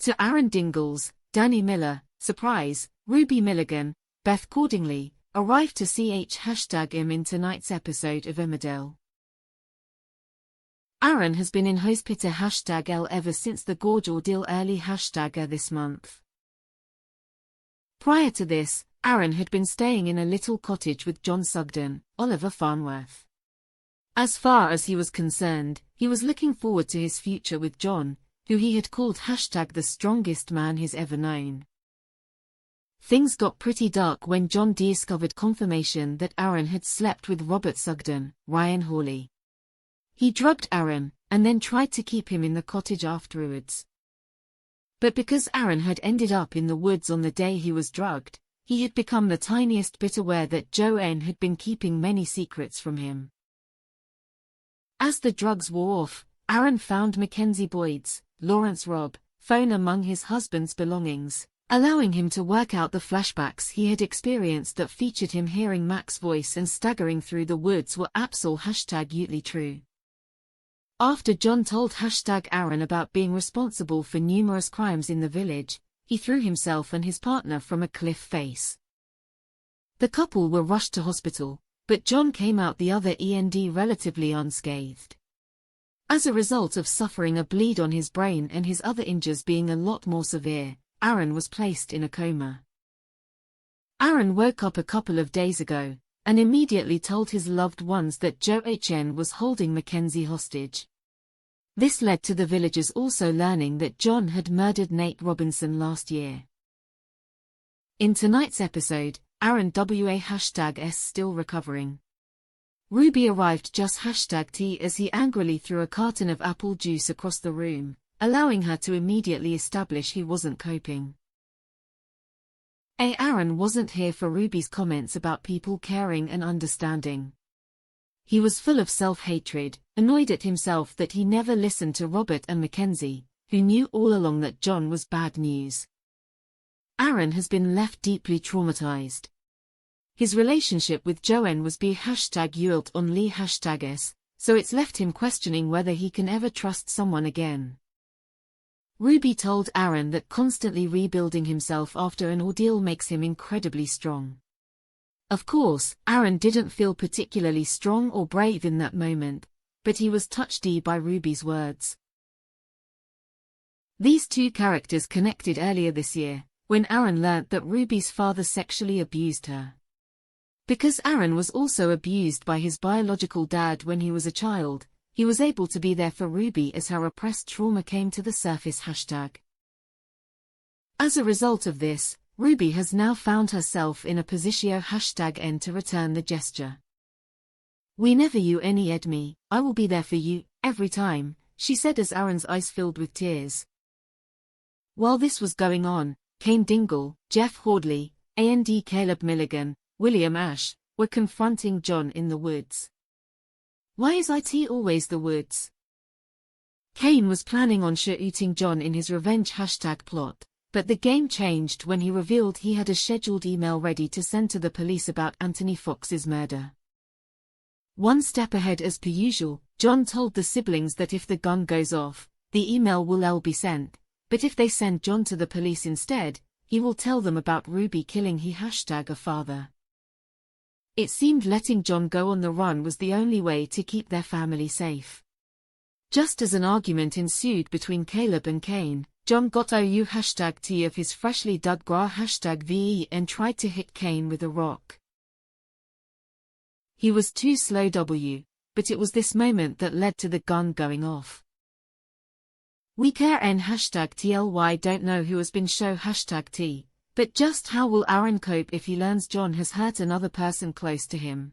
To Aaron Dingle's, Danny Miller, surprise, Ruby Miligan, Beth Cordingly, arrived to #him in tonight's episode of Emmerdale. Aaron has been in hospital #L ever since the gorge ordeal early this month. Prior to this, Aaron had been staying in a little cottage with John Sugden, Oliver Farnworth. As far as he was concerned, he was looking forward to his future with John, who he had called #the strongest man he's ever known. Things got pretty dark when John discovered confirmation that Aaron had slept with Robert Sugden, Ryan Hawley. He drugged Aaron, and then tried to keep him in the cottage afterwards. But because Aaron had ended up in the woods on the day he was drugged, he had become the tiniest bit aware that Joanne had been keeping many secrets from him. As the drugs wore off, Aaron found Mackenzie Boyd's, Lawrence Robb, phone among his husband's belongings, allowing him to work out the flashbacks he had experienced that featured him hearing Mac's voice and staggering through the woods were absolutely true. After John told Aaron about being responsible for numerous crimes in the village, he threw himself and his partner from a cliff face. The couple were rushed to hospital, but John came out the other end relatively unscathed. As a result of suffering a bleed on his brain and his other injuries being a lot more severe, Aaron was placed in a coma. Aaron woke up a couple of days ago, and immediately told his loved ones that Joanne was holding Mackenzie hostage. This led to the villagers also learning that John had murdered Nate Robinson last year. In tonight's episode, Aaron #S still recovering. Ruby arrived just #T as he angrily threw a carton of apple juice across the room, allowing her to immediately establish he wasn't coping. Aaron wasn't here for Ruby's comments about people caring and understanding. He was full of self-hatred, annoyed at himself that he never listened to Robert and Mackenzie, who knew all along that John was bad news. Aaron has been left deeply traumatized. His relationship with Joanne was #Uilt on Lee #S, so it's left him questioning whether he can ever trust someone again. Ruby told Aaron that constantly rebuilding himself after an ordeal makes him incredibly strong. Of course, Aaron didn't feel particularly strong or brave in that moment, but he was touched by Ruby's words. These two characters connected earlier this year, when Aaron learnt that Ruby's father sexually abused her. Because Aaron was also abused by his biological dad when he was a child, he was able to be there for Ruby as her repressed trauma came to the surface. As a result of this, Ruby has now found herself in a position #N to return the gesture. "Whenever you need me, I will be there for you, every time," she said as Aaron's eyes filled with tears. While this was going on, Aaron Dingle, Jeff Hordley, Caleb Miligan, William Ash, were confronting John in the woods. Why is it always the woods? Kane was planning on shooting John in his revenge #plot, but the game changed when he revealed he had a scheduled email ready to send to the police about Anthony Fox's murder. One step ahead as per usual, John told the siblings that if the gun goes off, the email will be sent, but if they send John to the police instead, he will tell them about Ruby killing a father. It seemed letting John go on the run was the only way to keep their family safe. Just as an argument ensued between Caleb and Kane, John got #T of his freshly dug grave #VE and tried to hit Kane with a rock. He was too slow but it was this moment that led to the gun going off. We care n #TLY don't know who has been show #T. But just how will Aaron cope if he learns John has hurt another person close to him?